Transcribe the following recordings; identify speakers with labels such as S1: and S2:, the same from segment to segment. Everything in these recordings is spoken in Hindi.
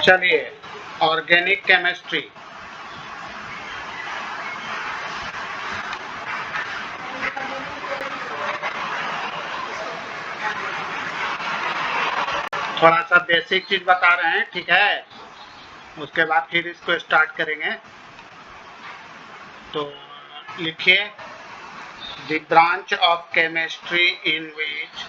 S1: चलिए, ऑर्गेनिक केमिस्ट्री। थोड़ा सा बेसिक चीज बता रहे हैं, ठीक है, उसके बाद फिर इसको स्टार्ट करेंगे। तो लिखिए, the branch of chemistry in which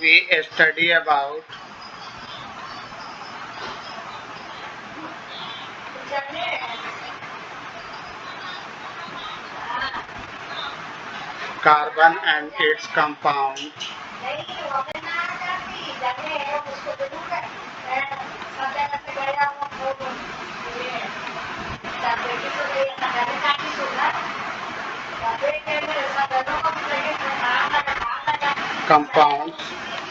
S1: we study about carbon and its compounds,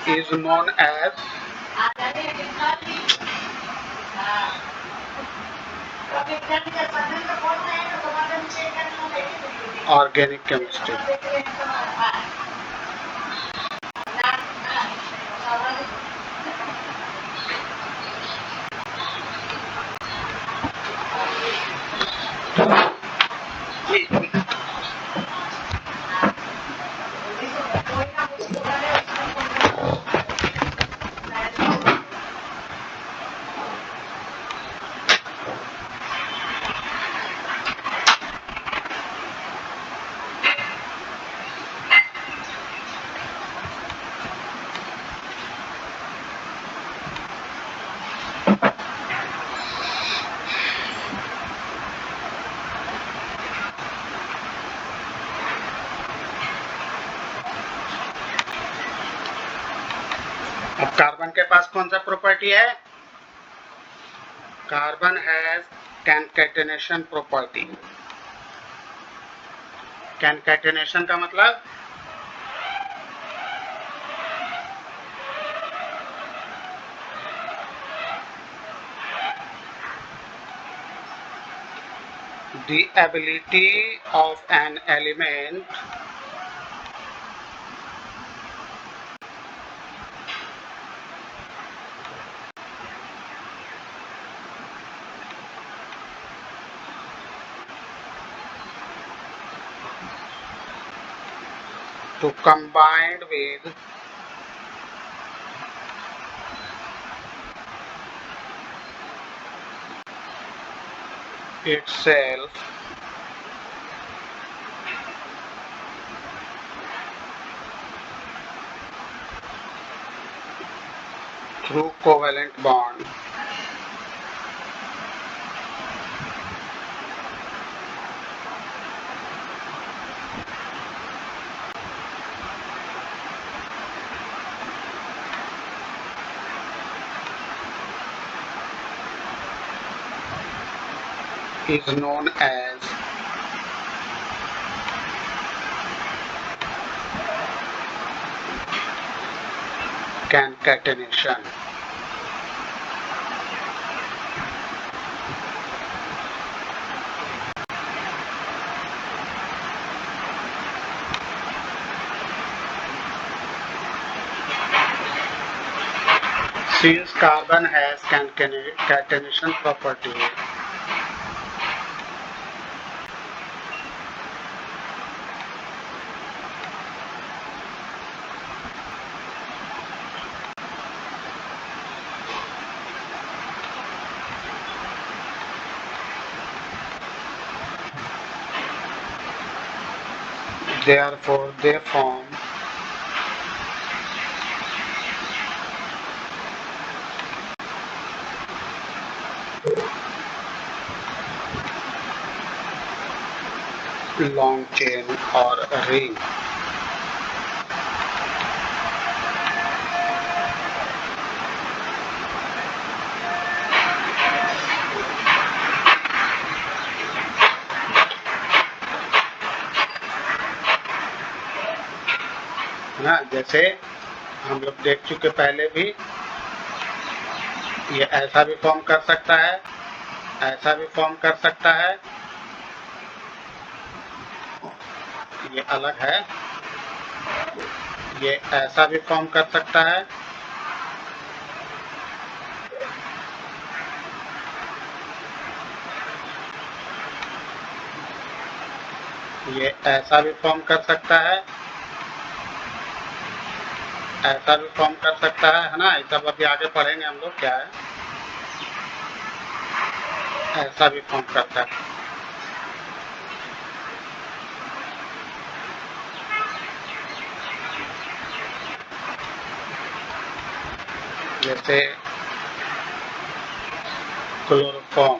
S1: is known as organic chemistry. अब कार्बन के पास कौन सा प्रॉपर्टी है? Carbon has concatenation property. Concatenation का मतलब the ability of an element to combine with itself through covalent bond is known as concatenation. Since carbon has concatenation property, therefore they form long chain or ring. ना, जैसे हम लोग देख चुके पहले भी ये ऐसा भी फॉर्म कर सकता है, ऐसा भी फॉर्म कर सकता है, ये अलग है, ये ऐसा भी फॉर्म कर सकता है, ये ऐसा भी फॉर्म कर सकता है, ऐसा भी फॉर्म कर सकता है ना। ये सब अभी आगे पढ़ेंगे हम लोग क्या है। ऐसा भी फॉर्म करता है, जैसे क्लोरोफॉर्म,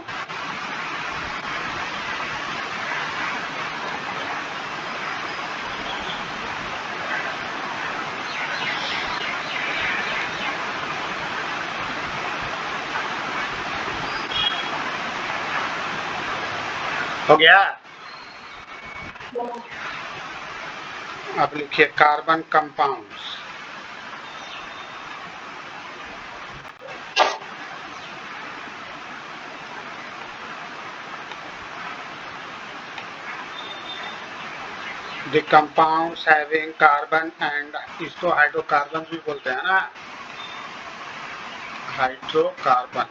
S1: हो गया। अब लिखिए carbon compounds. The compounds having carbon and, इसको हाइड्रोकार्बन भी बोलते हैं ना, hydrocarbon.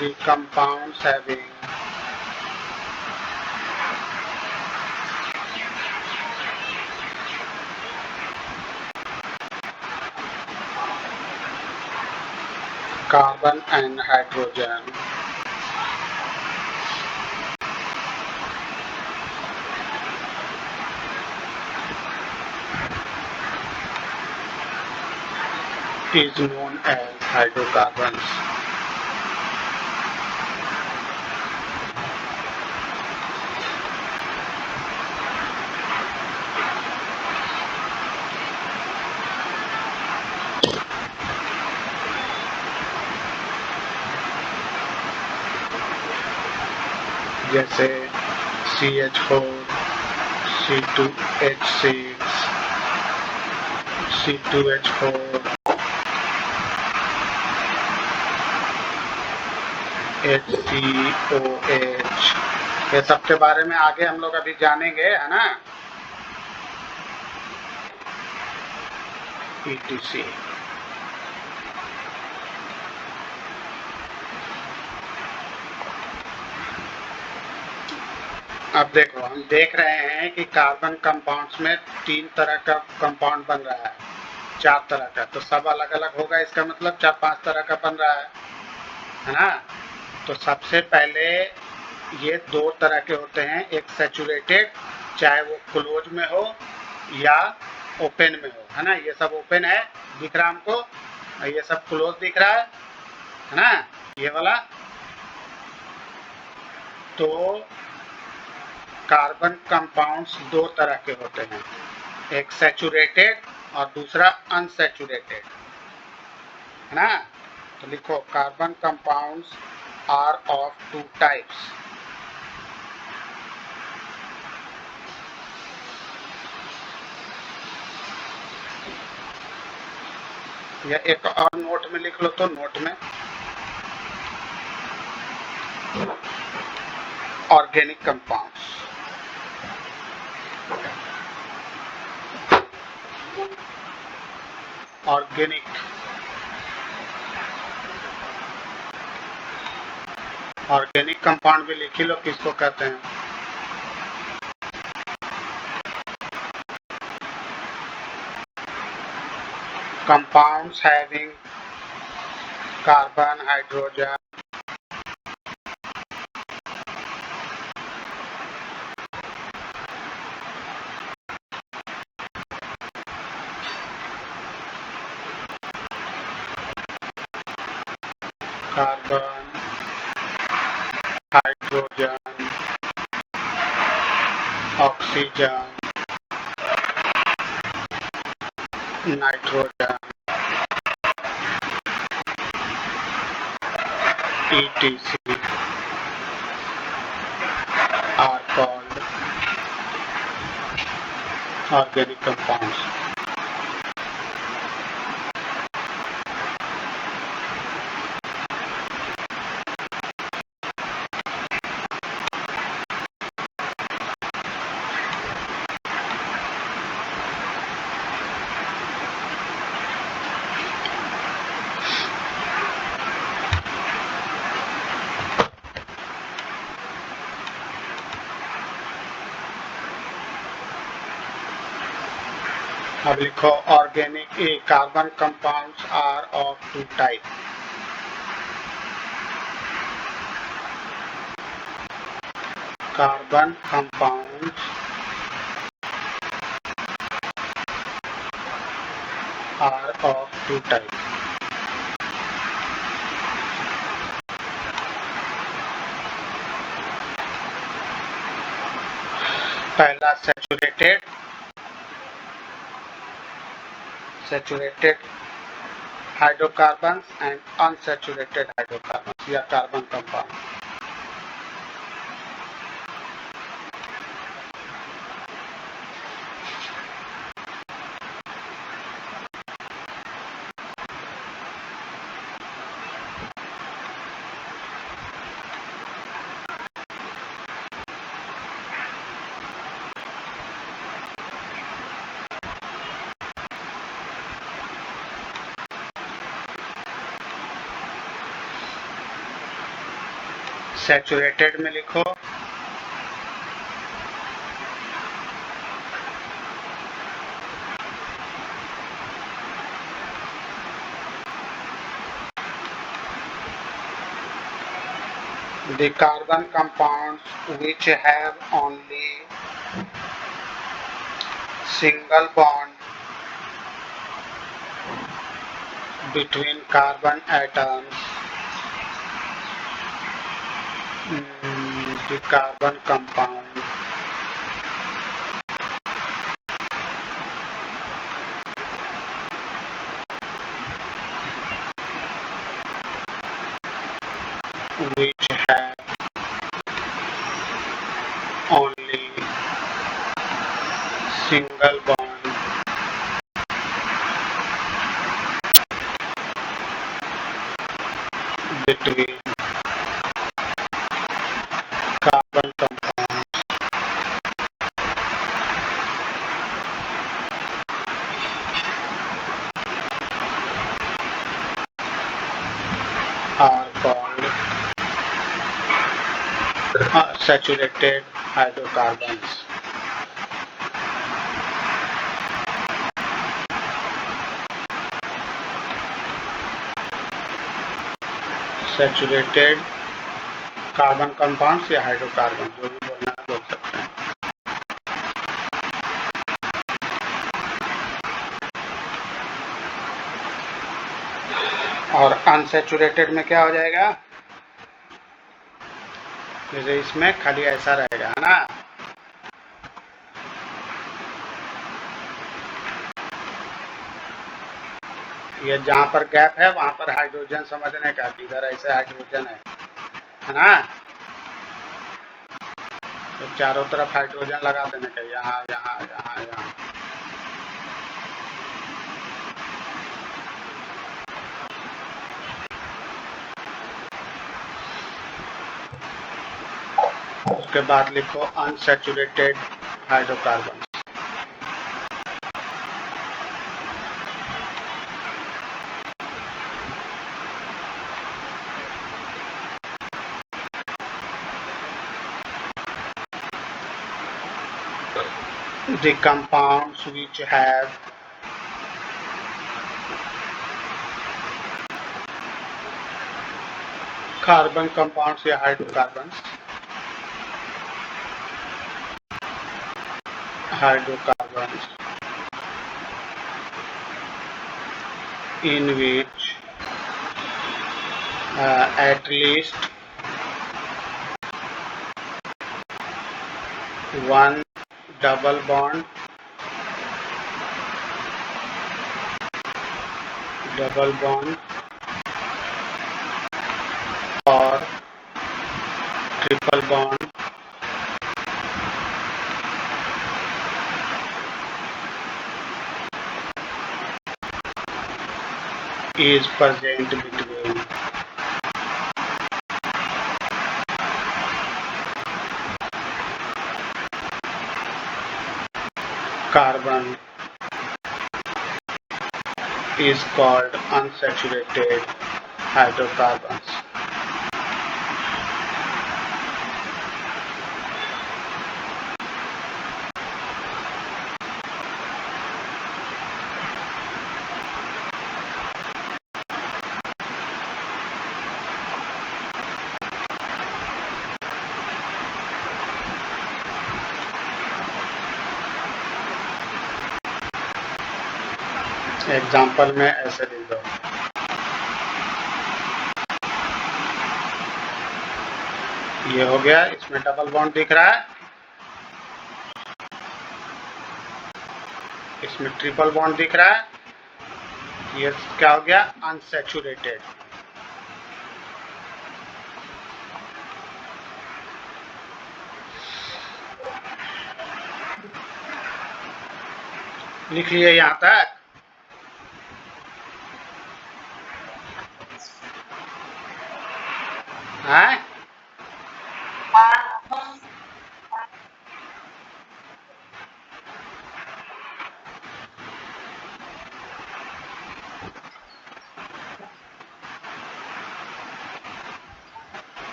S1: The compounds having carbon and hydrogen is known as hydrocarbons. जैसे CH4, C2H6, C2H4, HCOH, ये सब के बारे में आगे हम लोग अभी जानेंगे, है ना। ETC। अब देखो, हम देख रहे हैं कि कार्बन कंपाउंड्स में 3 तरह का कंपाउंड बन रहा है, 4 तरह का, तो सब अलग अलग होगा, इसका मतलब 4-5 तरह का बन रहा है ना। तो सबसे पहले ये 2 तरह के होते हैं, एक सैचुरेटेड, चाहे वो क्लोज में हो या ओपन में हो, है ना। ये सब ओपन है, दिख रहा हमको, और ये सब क्लोज दिख रहा है ना, ये वाला। तो कार्बन कंपाउंड्स 2 तरह के होते हैं, एक सैचुरेटेड और दूसरा अनसैचुरेटेड, है ना। तो लिखो carbon compounds are of 2 types. या एक और नोट में लिख लो, तो नोट में organic compounds, organic organic compound भी लिख लो, किसको कहते हैं। Compounds having carbon, hydrogen, carbon, hydrogen, oxygen, nitrogen, ETC are called organic compounds. अब लिखो organic carbon compounds are of two type. Carbon compounds are of two types. पहला saturated hydrocarbons and unsaturated hydrocarbons या carbon compound. सैचुरेटेड में लिखो the carbon compounds which have only single bond between carbon atoms. The carbon compound which have only single bond between carbon compounds are called saturated hydrocarbons. Saturated carbon compounds या हाइड्रोकार्बन जो भी बोलना है बोल सकते हैं. और अनसैचुरेटेड में क्या हो जाएगा, जैसे इसमें खाली ऐसा रहेगा है ना, ये जहाँ पर गैप है वहां पर हाइड्रोजन समझने का, इधर ऐसे हाइड्रोजन है ना, तो चारों तरफ हाइड्रोजन लगा देने का, यहाँ यहाँ यहाँ यहाँ. उसके बाद लिखो unsaturated hydrocarbon. The compounds which have carbon compounds या hydrocarbons in which at least one double bond or triple bond is present between carbon is called unsaturated hydrocarbons. Example में ऐसे लिख दो, ये हो गया, इसमें डबल बॉन्ड दिख रहा है, इसमें ट्रिपल बॉन्ड दिख रहा है, ये क्या हो गया, अनसैचुरेटेड। लिख लिए यहां तक? है?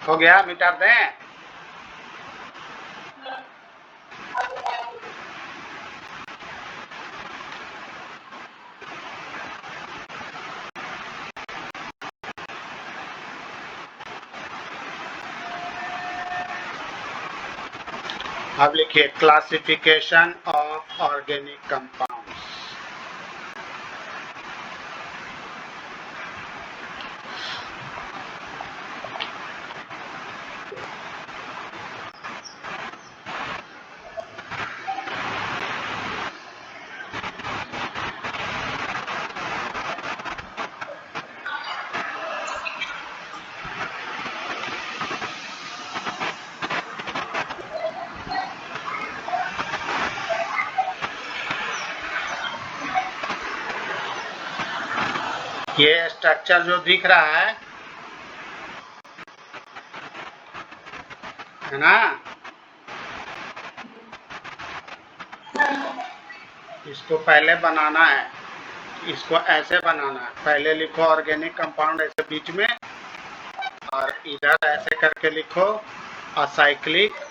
S1: हो गया, मिटा दें? अब लिखिए क्लासिफिकेशन ऑफ ऑर्गेनिक कंपाउंड्स। ये स्ट्रक्चर जो दिख रहा है ना, इसको पहले बनाना है, इसको ऐसे बनाना है। पहले लिखो ऑर्गेनिक कंपाउंड ऐसे बीच में, और इधर ऐसे करके लिखो असाइक्लिक,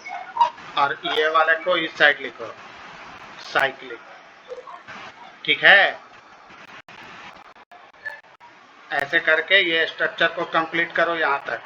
S1: और ये वाले को इस साइड लिखो साइक्लिक। ठीक है, ऐसे करके ये स्ट्रक्चर को कंप्लीट करो यहाँ तक।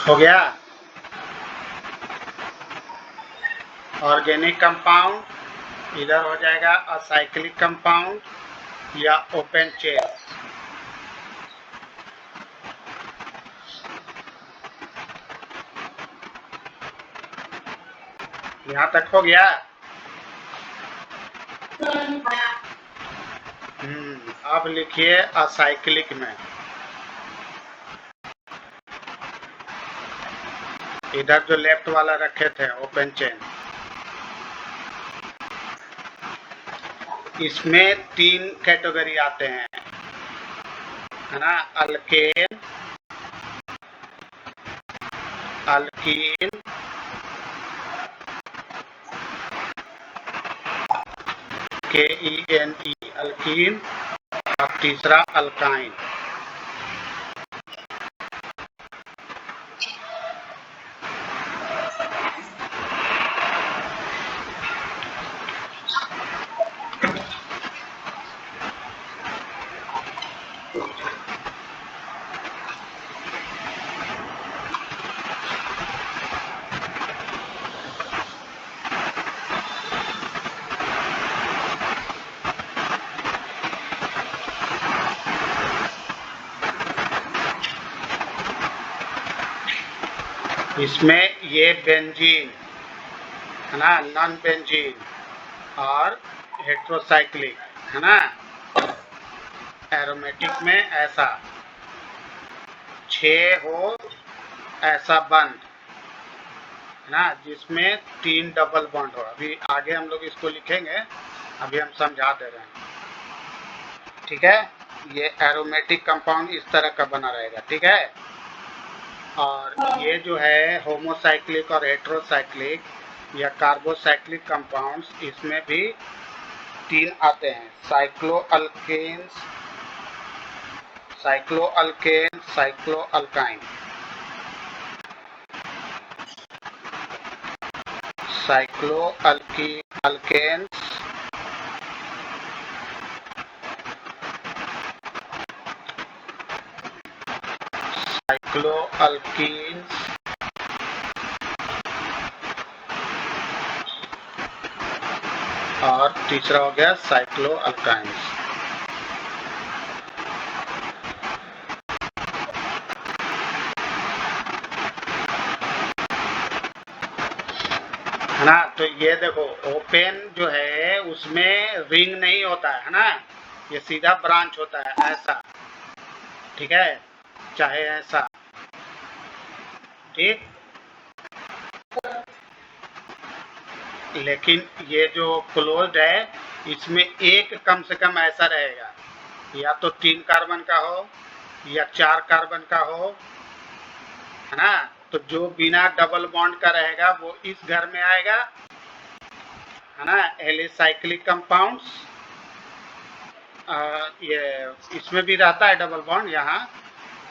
S1: हो गया। ऑर्गेनिक कंपाउंड इधर हो जाएगा असाइक्लिक कंपाउंड या ओपन चेन। यहाँ तक हो गया। अब लिखिए असाइक्लिक में, इधर जो लेफ्ट वाला रखे थे ओपन चेन, इसमें 3 कैटेगरी आते हैं, है ना, अल्केन, अल्कीन, KENE अल्कीन, और तीसरा अल्काइन। इसमें ये बेंजीन, है ना, नॉन बेंजीन और हेट्रोसाइक्लिक, है ना। एरोमेटिक में ऐसा 6 हो ऐसा बंद, है ना, जिसमें 3 डबल बॉन्ड हो। अभी आगे हम लोग इसको लिखेंगे, अभी हम समझा दे रहे हैं, ठीक है। ये एरोमेटिक कंपाउंड इस तरह का बना रहेगा, ठीक है। और ये जो है होमोसाइक्लिक और हेट्रोसाइक्लिक या कार्बोसाइक्लिक कंपाउंड्स, इसमें भी 3 आते हैं, साइक्लोअल्केन्स, साइक्लोअल्केन, साइक्लोअल्काइन, साइक्लोअल्केन्स, साइक्लोअल्कीन्स और तीसरा हो गया साइक्लोअल्काइंस। है ना। तो ये देखो ओपन जो है उसमें रिंग नहीं होता है ना, ये सीधा ब्रांच होता है ऐसा, ठीक है, चाहे ऐसा, ठीक। लेकिन ये जो क्लोज्ड है इसमें एक कम से कम ऐसा रहेगा, या तो 3 कार्बन का हो या 4 कार्बन का हो, है ना। तो जो बिना डबल बॉन्ड का रहेगा वो इस घर में आएगा, है ना, एलिसाइक्लिक कंपाउंड्स। ये इसमें भी रहता है डबल बॉन्ड यहाँ,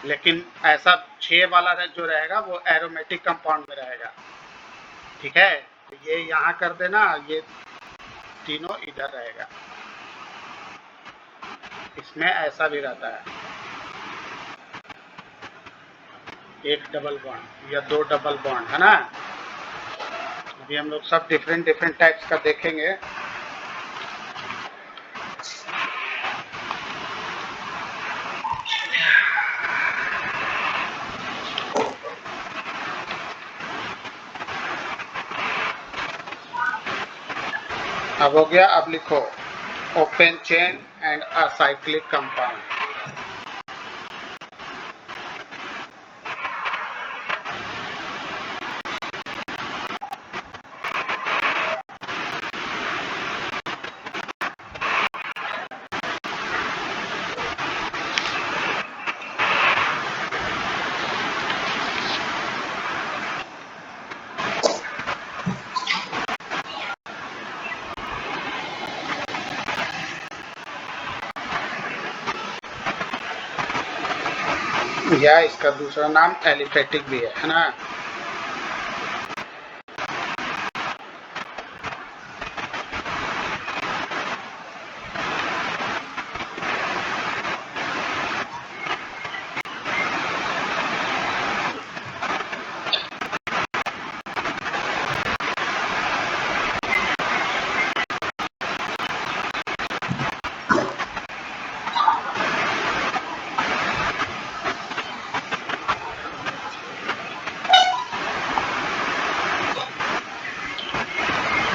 S1: लेकिन ऐसा 6 वाला जो रहेगा वो एरोमेटिक कंपाउंड में रहेगा, ठीक है। तो ये यहाँ कर देना, ये तीनों इधर रहेगा, इसमें ऐसा भी रहता है, एक डबल बॉन्ड या 2 डबल बॉन्ड, है ना। अभी हम लोग सब डिफरेंट टाइप्स का देखेंगे। अब हो गया, अब लिखो open chain and acyclic compound. या इसका दूसरा नाम एलिफेटिक भी है ना।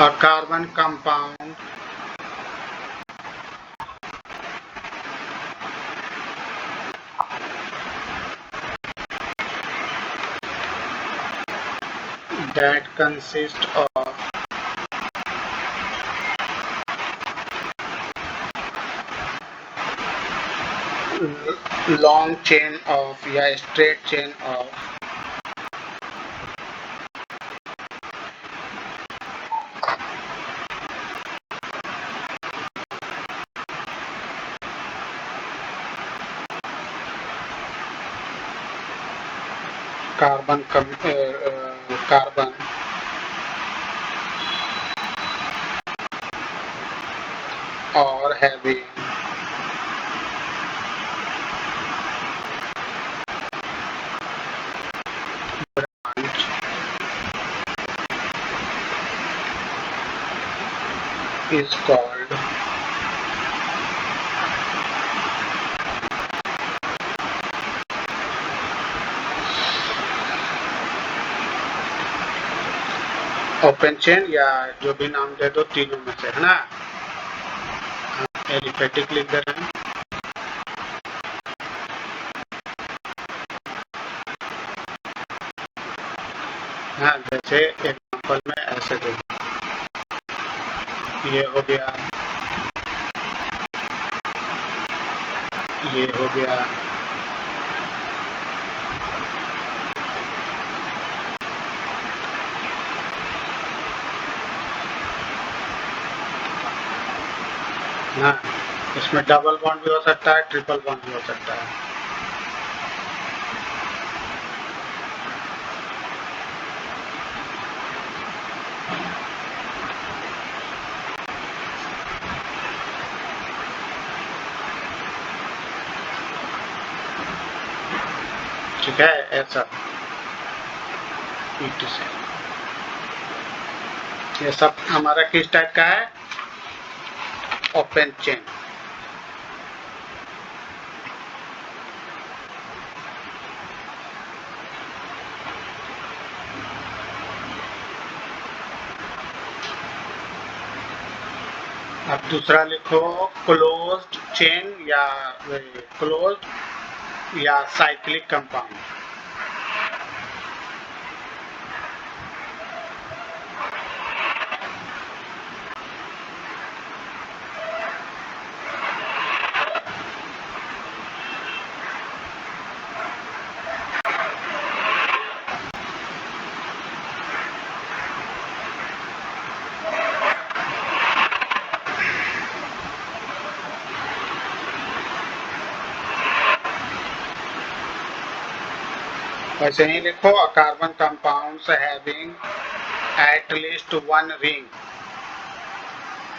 S1: और carbon compound that consist of long chain of या straight chain of carbon carbon और heavy is called open chain, या जो भी नाम दे दो तीनों में से, है ना। एलिफेटिक लिख दे रहे हैं। हाँ, जैसे एग्जाम्पल में ऐसे दे, ये हो गया, ये हो गया, हाँ, इसमें डबल बॉन्ड भी हो सकता है, ट्रिपल बॉन्ड भी हो सकता है। ठीक है, ऐसा ये सब हमारा किस टाइप का है? Open chain. अब दूसरा लिखो क्लोज्ड चेन या क्लोज्ड या साइक्लिक कंपाउंड। वैसे ही लिखो, a carbon compounds having at least one ring.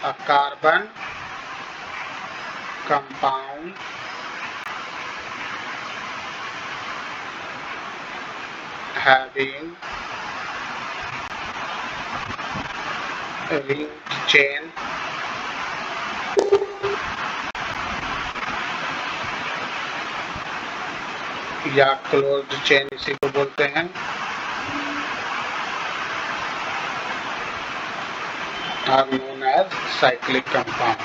S1: A carbon compound having a ring chain या क्लोज्ड चेन इसी को बोलते हैं, are known as cyclic compound।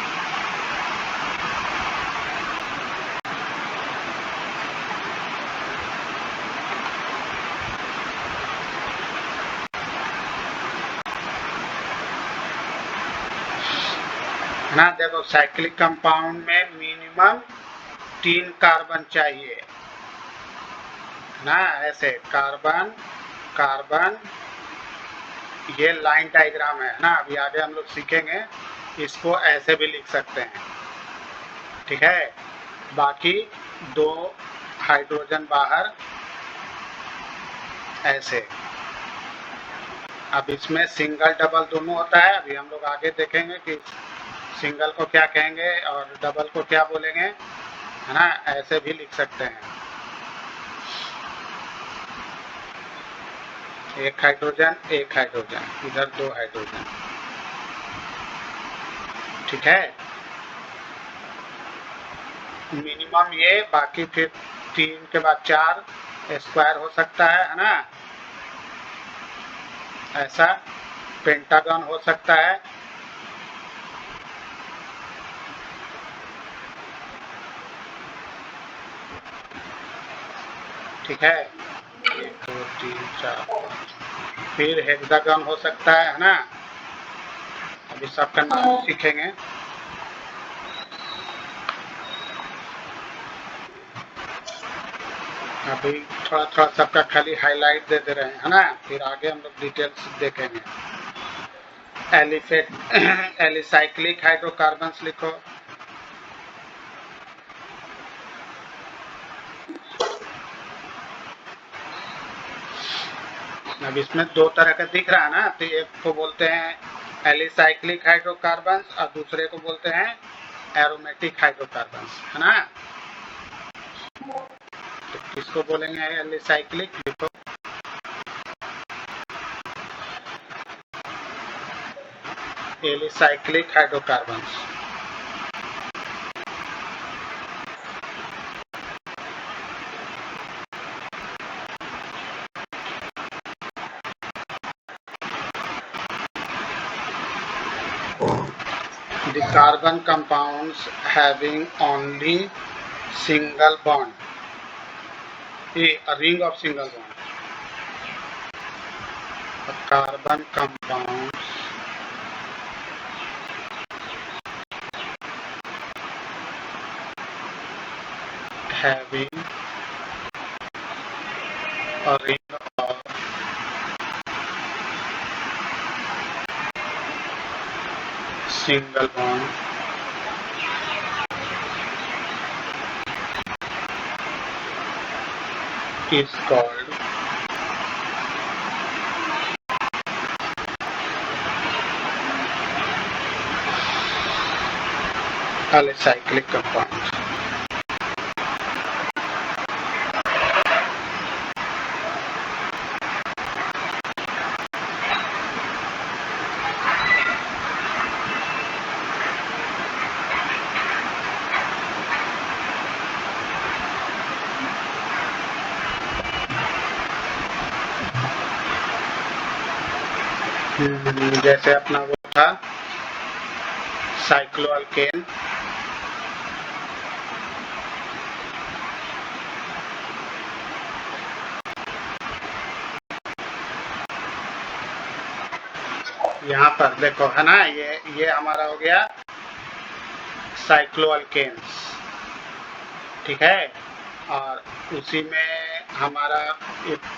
S1: ना देखो, साइक्लिक कंपाउंड में मिनिमम 3 कार्बन चाहिए ना। ऐसे कार्बन कार्बन, ये लाइन डायग्राम है ना। अभी आगे हम लोग सीखेंगे, इसको ऐसे भी लिख सकते हैं, ठीक है। बाकी 2 हाइड्रोजन बाहर ऐसे। अब इसमें सिंगल डबल दोनों होता है। अभी हम लोग आगे देखेंगे कि सिंगल को क्या कहेंगे और डबल को क्या बोलेंगे, है ना। ऐसे भी लिख सकते हैं, एक हाइड्रोजन एक हाइड्रोजन, इधर 2 हाइड्रोजन, ठीक है। मिनिमम ये, बाकी फिर 3 के बाद 4 स्क्वायर हो सकता है ना। ऐसा पेंटागन हो सकता है, ठीक है। 1 2 3 4 5। फिर हेक्सागन हो सकता है ना। अभी सबका नाम सीखेंगे। अभी थोड़ा थोड़ा सबका खाली हाईलाइट दे दे रहे हैं, है ना, फिर आगे हम लोग डिटेल्स देखेंगे। एलिसाइक्लिक हाइड्रोकार्बन्स लिखो। अब इसमें दो तरह का दिख रहा है ना, तो एक को बोलते हैं एलिसाइक्लिक हाइड्रोकार्बन्स और दूसरे को बोलते हैं एरोमेटिक हाइड्रोकार्बन्स, है ना। तो किसको बोलेंगे एलिसाइक्लिक, लिखो। Alicyclic hydrocarbons. The carbon compounds having only single bond, a ring of single bond. The carbon compounds having a ring of single bond is called alicyclic compound. जैसे अपना वो था साइक्लोअल्केन, यहाँ पर देखो, है ना, ये हमारा हो गया साइक्लोअल्केन्स, ठीक है। और उसी में हमारा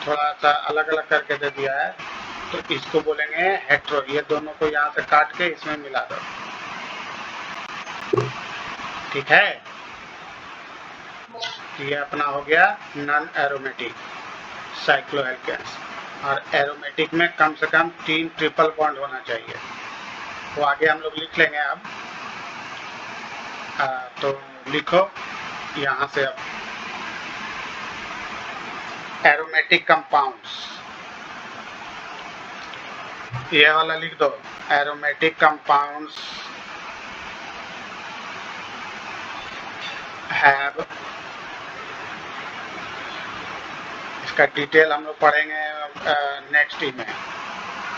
S1: थोड़ा सा अलग अलग करके दे दिया है, तो इसको बोलेंगे हेट्रो। ये दोनों को यहाँ से काट के इसमें मिला दो, ठीक है। ये अपना हो गया नॉन एरोमेटिक साइक्लोअल्केन्स। और एरोमेटिक में कम से कम 3 ट्रिपल बॉन्ड होना चाहिए, वो आगे हम लोग लिख लेंगे अब। तो लिखो यहाँ से अब एरोमेटिक कंपाउंड्स, ये वाला लिख दो, एरोमेटिक कंपाउंड्स हैव, इसका डिटेल हम लोग पढ़ेंगे नेक्स्ट में,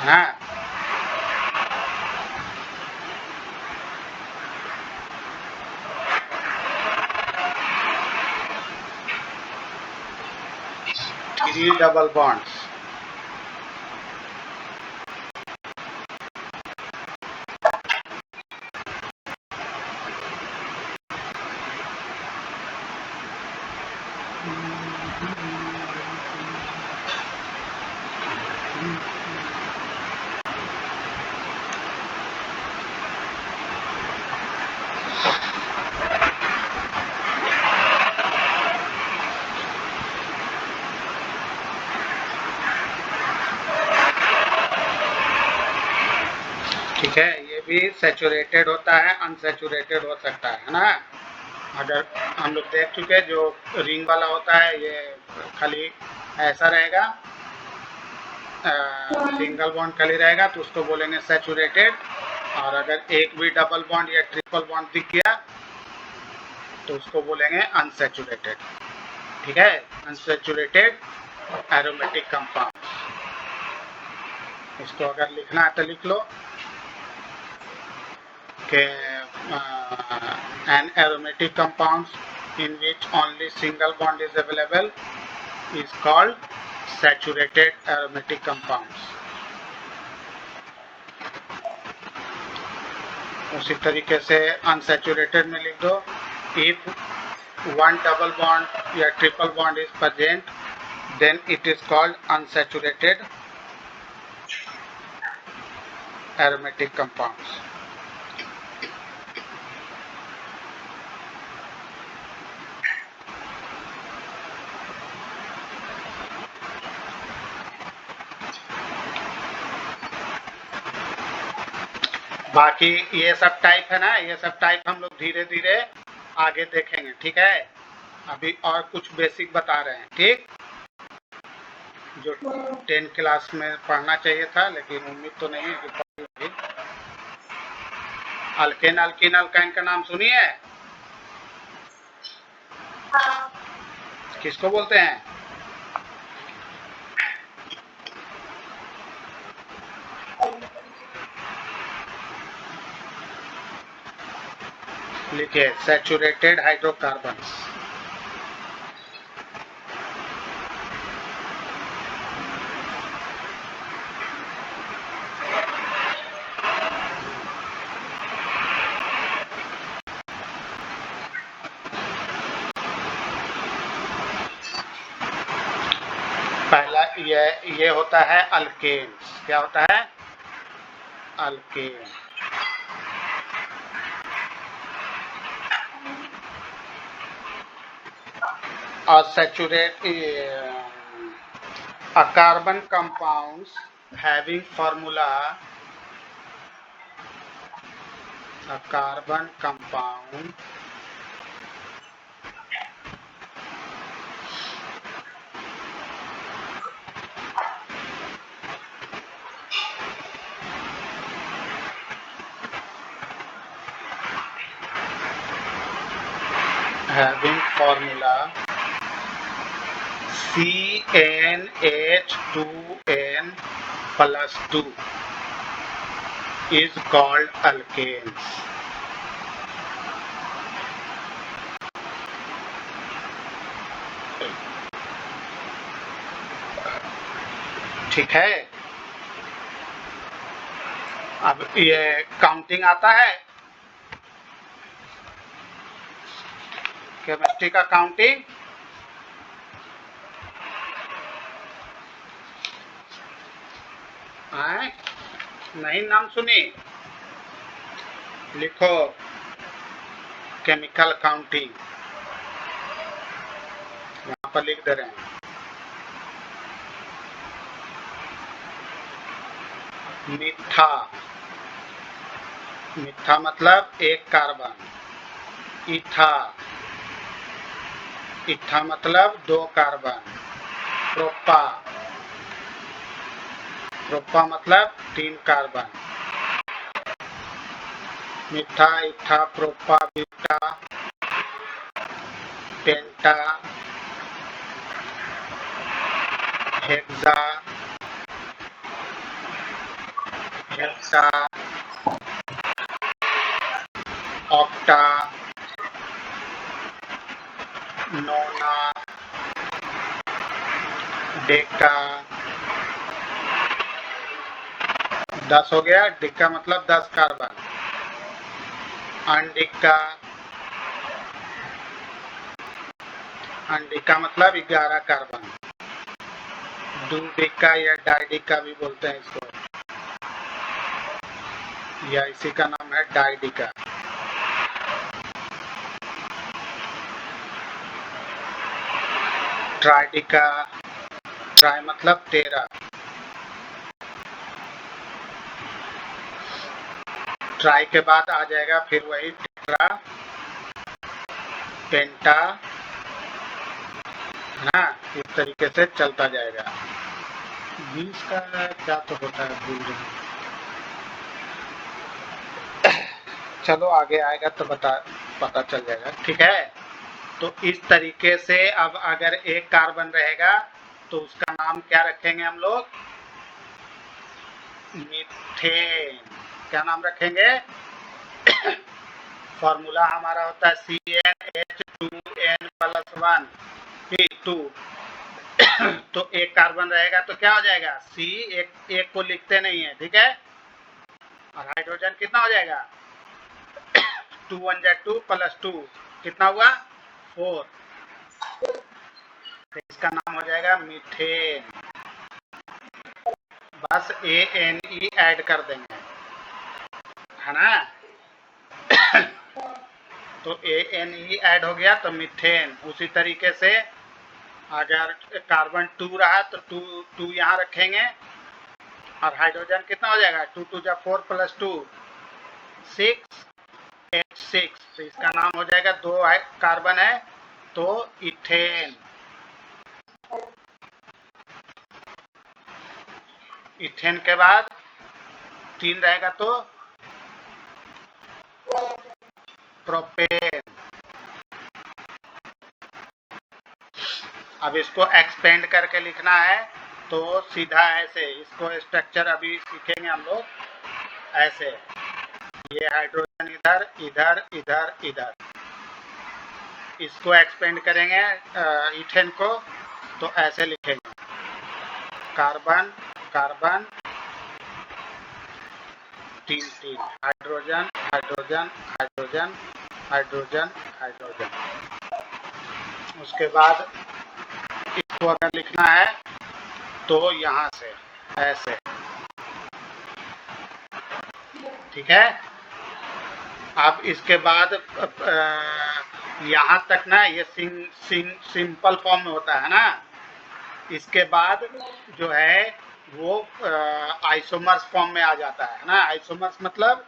S1: हाँ। थ्री डबल बॉन्ड्स, ठीक है। ये भी सैचुरेटेड होता है, अनसैचुरेटेड हो सकता है ना। अगर हम लोग देख चुके, जो रिंग वाला होता है ये खाली ऐसा रहेगा, सिंगल बॉन्ड खाली रहेगा, तो उसको बोलेंगे सैचुरेटेड। और अगर एक भी डबल बॉन्ड या ट्रिपल बॉन्ड दिख गया तो उसको बोलेंगे अनसैचुरेटेड, ठीक है। अनसैचुरेटेड एरोमेटिक कंपाउंड, इसको अगर लिखना है तो लिख लो कि an aromatic compounds in which only single bond is available is called saturated aromatic compounds. उसी तरीके से अनसैचुरेटेड में लिख दो, if one double bond या triple bond is present, then it is called unsaturated aromatic compounds. बाकी ये सब टाइप है ना, ये सब टाइप हम लोग धीरे धीरे आगे देखेंगे, ठीक है। अभी और कुछ बेसिक बता रहे हैं, ठीक, जो 10 क्लास में पढ़ना चाहिए था, लेकिन उम्मीद तो नहीं है कि पढ़ी। अल्केन अल्कीन अल्काइन का नाम सुनिए, किसको बोलते हैं? लिखिए सैचुरेटेड हाइड्रोकार्बन्स। पहला ये होता है अल्केन्स। क्या होता है? अल्केन। और saturate a carbon compounds having formula, a carbon compound having formula CnH2n plus 2 is called alkanes. ठीक है। अब ये काउंटिंग आता है, केमिस्ट्री का काउंटिंग। नहीं नाम सुनी? लिखो केमिकल काउंटिंग, यहाँ पर लिख दे रहे हैं। मीठा, मीठा मतलब एक कार्बन। इथा, इथा मतलब 2 कार्बन। प्रोपा, प्रोपा मतलब 3 कार्बन। मीठा, इथा, प्रोपा, ब्यूटा, पेंटा, हेक्सा, हेक्सा, ऑक्टा, नोना, डेका। 10 हो गया। डिक्का मतलब 10 कार्बन। अनडिक्का, अनडिक्का मतलब 11 कार्बन। डुडिक्का या डाइडिक्का भी बोलते हैं इसको, या इसी का नाम है डाइडिका। ट्राइडिका, ट्राई मतलब 13। ट्राई के बाद आ जाएगा फिर वही टेट्रा, पेंटा, है ना, इस तरीके से चलता जाएगा। 20 का क्या तो होता है, भूल रहे। चलो आगे आएगा तो पता चल जाएगा, ठीक है। तो इस तरीके से अब अगर एक कार्बन रहेगा तो उसका नाम क्या रखेंगे हम लोग? मीथेन। क्या नाम रखेंगे? फॉर्मूला हमारा होता है CnH2n + 1 P2। तो एक कार्बन रहेगा तो क्या हो जाएगा? C, एक को लिखते नहीं है, ठीक है। और हाइड्रोजन कितना हो जाएगा? 2 × 2 + 2 कितना हुआ? 4, तो इसका नाम हो जाएगा मीथेन। बस ANE ऐड कर देंगे, है ना। तो ANE ऐड हो गया तो मीथेन। उसी तरीके से अगर कार्बन 2 रहा तो 2 यहाँ रखेंगे, और हाइड्रोजन कितना हो जाएगा, 2 2 जा 4 + 2 6 H6। तो इसका नाम हो जाएगा, 2 कार्बन है तो इथेन। इथेन के बाद 3 रहेगा तो प्रोपेन। अब इसको एक्सपेंड करके लिखना है तो सीधा ऐसे, इसको स्ट्रक्चर अभी सीखेंगे हम लोग ऐसे। ये हाइड्रोजन इधर इधर इधर इधर, इसको एक्सपेंड करेंगे इथेन को तो ऐसे लिखेंगे, carbon carbon 3 3, hydrogen hydrogen hydrogen hydrogen hydrogen. उसके बाद इसको अगर लिखना है तो यहाँ से ऐसे, ठीक है। अब इसके बाद यहाँ तक ना ये सिंपल फॉर्म में होता है ना। इसके बाद जो है वो आइसोमर्स फॉर्म में आ जाता है ना। आइसोमर्स मतलब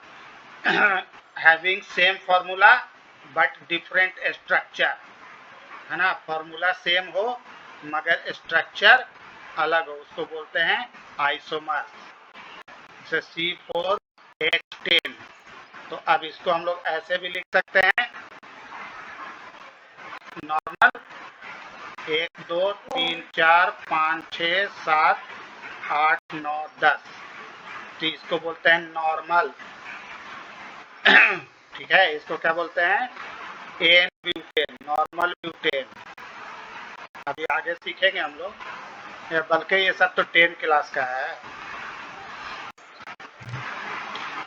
S1: having same formula but different structure, है ना। फार्मूला सेम हो मगर स्ट्रक्चर अलग हो, उसको बोलते हैं आइसोमर्स। जैसे C4H10। तो अब इसको हम लोग ऐसे भी लिख सकते हैं, नॉर्मल 1 2 3 4 5 6 7 8 9 10। तो इसको बोलते हैं नॉर्मल। ठीक है, इसको क्या बोलते हैं, एन ब्यूटेन, नॉर्मल ब्यूटेन। अभी आगे सीखेंगे हम लोग, बल्कि ये सब तो 10 क्लास का है।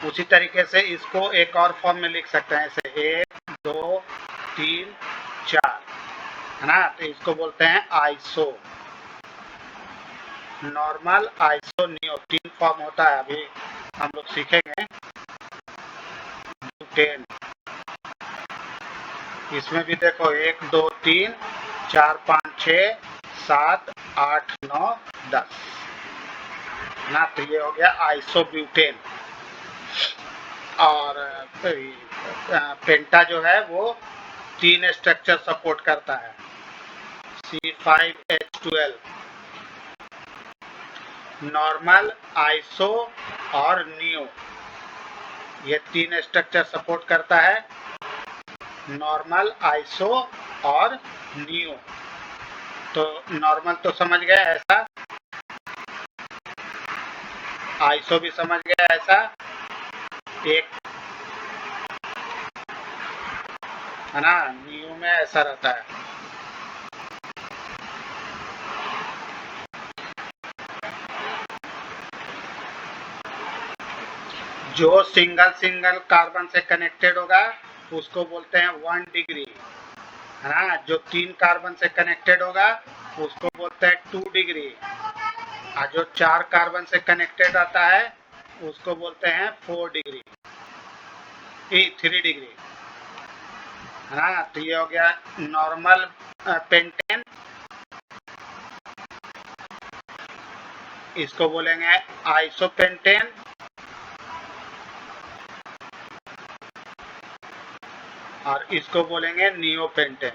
S1: उसी तरीके से इसको एक और फॉर्म में लिख सकते हैं, ऐसे 1 2 3 4, है ना। तो इसको बोलते हैं iso, normal iso neo. 3 form होता है, अभी हम लोग सीखेंगे। ब्यूटेन, इसमें भी देखो 1 2 3 4 5 6 7 8 9 10 ना। तो ये हो गया आइसोब्यूटेन। और पेंटा जो है वो 3 स्ट्रक्चर सपोर्ट करता है, C5H12, नॉर्मल, आइसो और नियो। ये 3 स्ट्रक्चर सपोर्ट करता है, नॉर्मल, आइसो और नियो। तो नॉर्मल तो समझ गए ऐसा, आइसो भी समझ गया ऐसा, एक है ना, नियो में ऐसा रहता है। जो सिंगल सिंगल कार्बन से कनेक्टेड होगा उसको बोलते हैं 1 डिग्री, है ना। जो 3 कार्बन से कनेक्टेड होगा उसको बोलते हैं 2 डिग्री, और जो 4 कार्बन से कनेक्टेड आता है उसको बोलते हैं 4 डिग्री, 3 डिग्री, है ना। तो ये हो गया नॉर्मल पेंटेन, इसको बोलेंगे आइसोपेंटेन, और इसको बोलेंगे नियोपेंटेन।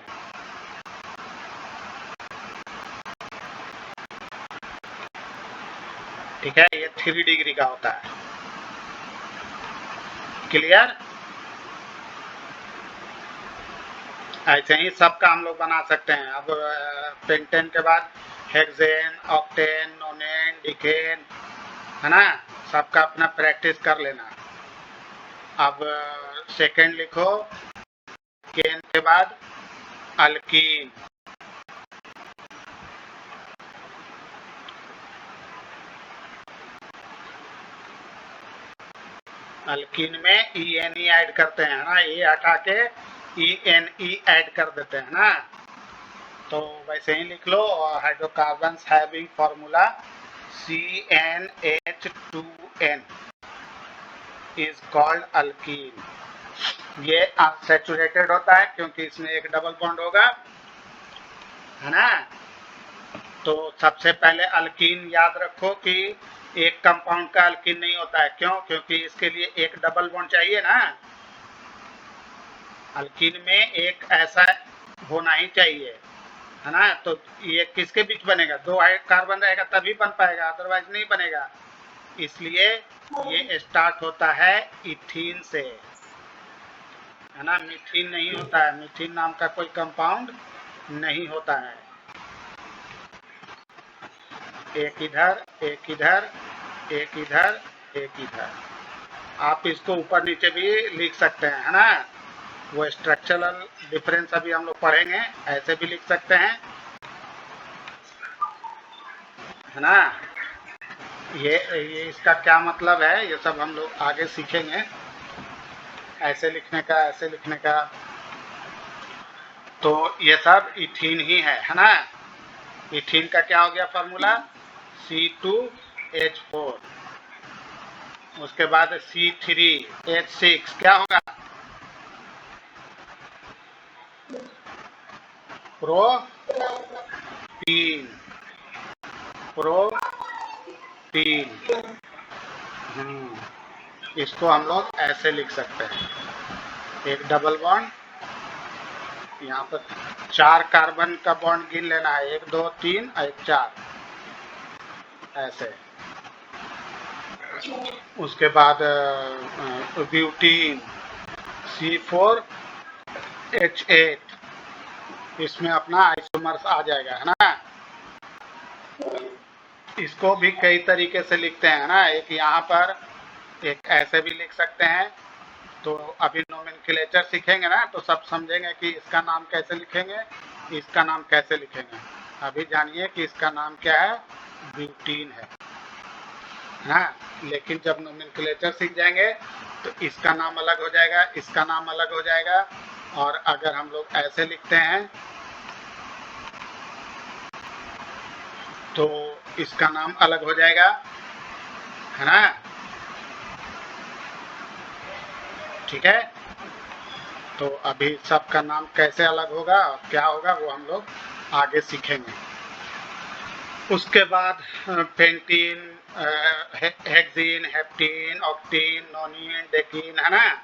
S1: ठीक है, ये 3 डिग्री का होता है। क्लियर। ऐसे ही सबका हम लोग बना सकते हैं। अब पेंटेन के बाद हेक्सेन, ऑक्टेन, नोनेन, डिकेन, है ना। सबका अपना प्रैक्टिस कर लेना। अब सेकेंड लिखो, केन के बाद अल्कीन, अल्कीन में ENE ऐड करते हैं ना, ये हटा के ENE ऐड कर देते हैं ना, तो वैसे ही लिख लो। Hydrocarbons having formula CnH2n is called alkene. ये अनसैचुरेटेड होता है क्योंकि इसमें एक डबल बॉन्ड होगा, है ना। तो सबसे पहले अल्कीन याद रखो कि एक कंपाउंड का अल्कीन नहीं होता है। क्यों? क्योंकि इसके लिए एक डबल बॉन्ड चाहिए ना। अल्कीन में एक ऐसा होना ही चाहिए, है ना। तो ये किसके बीच बनेगा? दो कार्बन रहेगा तभी बन पाएगा, अदरवाइज नहीं बनेगा। इसलिए ये स्टार्ट होता है इथीन से, है ना। मीथीन नहीं होता है, मीथीन नाम का कोई कंपाउंड नहीं होता है। एक इधर, एक इधर, एक इधर, एक इधर। आप इसको ऊपर नीचे भी लिख सकते हैं, है ना। वो स्ट्रक्चरल डिफरेंस अभी हम लोग पढ़ेंगे, ऐसे भी लिख सकते हैं, है ना। ये इसका क्या मतलब है ये सब हम लोग आगे सीखेंगे, ऐसे लिखने का, ऐसे लिखने का। तो ये सब इथीन ही है ना। इथीन का क्या हो गया फॉर्मूला? C2H4। उसके बाद C3H6 क्या होगा? Protein, protein. इसको हम लोग ऐसे लिख सकते हैं, एक डबल बॉन्ड, यहाँ पर 4 कार्बन का बॉन्ड गिन लेना है, 1 2 3 और 4 ऐसे। उसके बाद ब्यूटीन C4H8, इसमें अपना आइसोमर्स आ जाएगा, है ना। इसको भी कई तरीके से लिखते हैं ना, एक यहाँ पर, एक ऐसे भी लिख सकते हैं। तो अभी नोमेनक्लेचर सीखेंगे ना तो सब समझेंगे कि इसका नाम कैसे लिखेंगे, इसका नाम कैसे लिखेंगे। अभी जानिए कि इसका नाम क्या है, ब्यूटीन है ना। लेकिन जब नोमेनक्लेचर सीख जाएंगे तो इसका नाम अलग हो जाएगा, इसका नाम अलग हो जाएगा। और अगर हम लोग ऐसे लिखते हैं तो इसका नाम अलग हो जाएगा, है ना। ठीक है। तो अभी सबका नाम कैसे अलग होगा और क्या होगा वो हम लोग आगे सीखेंगे। उसके बाद पेंटीन, हेक्सीन, हेप्टीन, ऑक्टीन, नोनीन, डेकीन, है ना।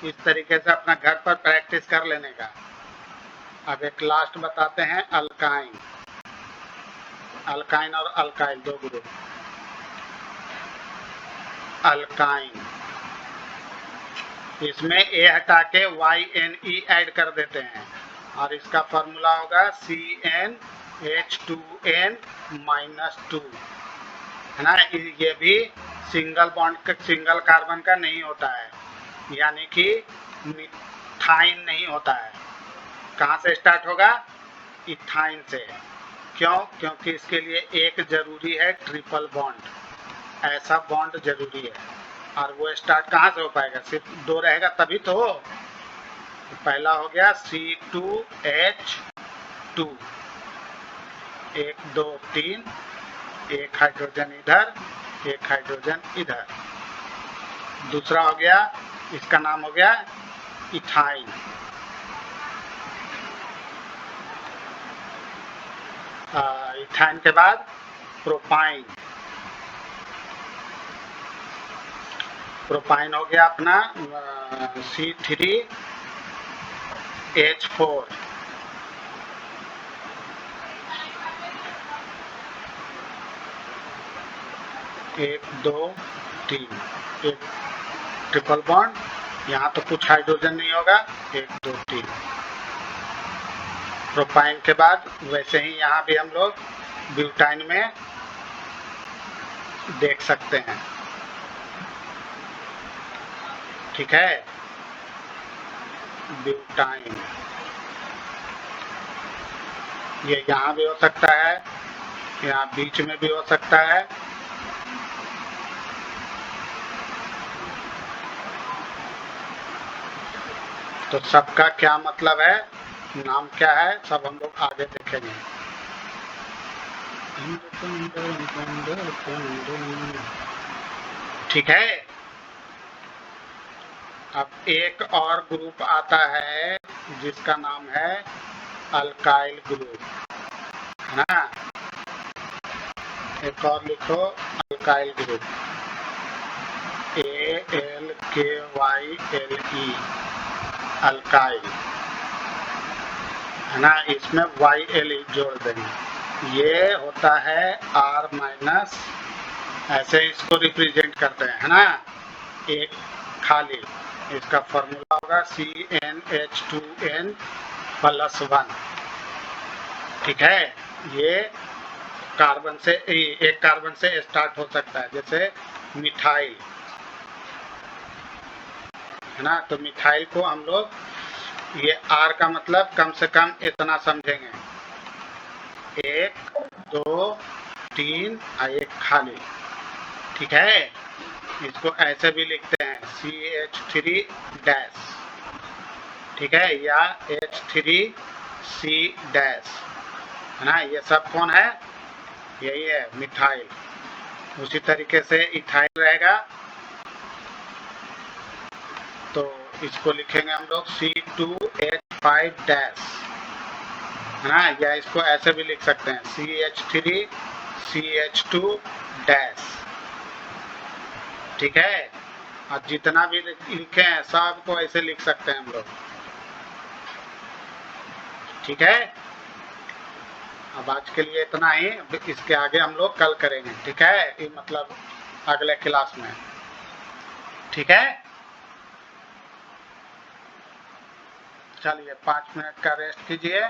S1: इस तरीके से अपना घर पर प्रैक्टिस कर लेने का। अब एक लास्ट बताते हैं, अल्काइन। अल्काइन और अल्काइल दो ग्रुप। अल्काइन, इसमें ए हटा के YNE ऐड कर देते हैं और इसका फॉर्मूला होगा CnH2n-2, है ना। ये भी सिंगल बॉन्ड का, सिंगल कार्बन का नहीं होता है, यानी कि मिथाइन नहीं होता है। कहाँ से स्टार्ट होगा? इथाइन से। क्यों? क्योंकि इसके लिए एक जरूरी है ट्रिपल बॉन्ड, ऐसा बॉन्ड जरूरी है। और वो स्टार्ट कहाँ से हो पाएगा? सिर्फ 2 रहेगा तभी तो। पहला हो गया C2H2, 1 2 3, एक हाइड्रोजन इधर, एक हाइड्रोजन इधर। दूसरा हो गया, इसका नाम हो गया इथाइन। इथाइन के बाद प्रोपाइन। प्रोपाइन हो गया अपना C3H4। एक दो तीन, एक ट्रिपल बॉन्ड, यहाँ तो कुछ हाइड्रोजन नहीं होगा, 1 2 3। प्रोपाइन के बाद वैसे ही यहाँ भी हम लोग ब्यूटाइन में देख सकते हैं, ठीक है। ब्यूटाइन ये यहाँ भी हो सकता है, यहाँ बीच में भी हो सकता है। तो सबका क्या मतलब है, नाम क्या है, सब हम लोग आगे देखेंगे। ठीक है। अब एक और ग्रुप आता है जिसका नाम है अल्काइल ग्रुप, है ना। एक और लिखो, अल्काइल ग्रुप, ALKYLE, अल्काइल, है ना। इसमें YLE जोड़ देंगे। ये होता है R माइनस, ऐसे इसको रिप्रेजेंट करते हैं, है ना। एक खाली, इसका फॉर्मूला होगा CnH2n+1। ठीक है। ये कार्बन से, एक कार्बन से स्टार्ट हो सकता है, जैसे मिथाइल, है ना। तो मिथाइल को हम लोग, ये R का मतलब कम से कम इतना समझेंगे, 1 2 3 और एक खाली। ठीक है। इसको ऐसे भी लिखते हैं CH3 डैश, ठीक है, या H3C डैश, है ना। ये सब कौन है, यही है मिथाइल। उसी तरीके से इथाइल रहेगा, तो इसको लिखेंगे हम लोग C2H5 डैश, है ना। या इसको ऐसे भी लिख सकते हैं CH3CH2 डैश। ठीक है। और जितना भी लिखे हैं सबको ऐसे लिख सकते हैं हम लोग। ठीक है। अब आज के लिए इतना ही, इसके आगे हम लोग कल करेंगे। ठीक है, ये मतलब अगले क्लास में। ठीक है। चलिए 5 मिनट का रेस्ट कीजिए।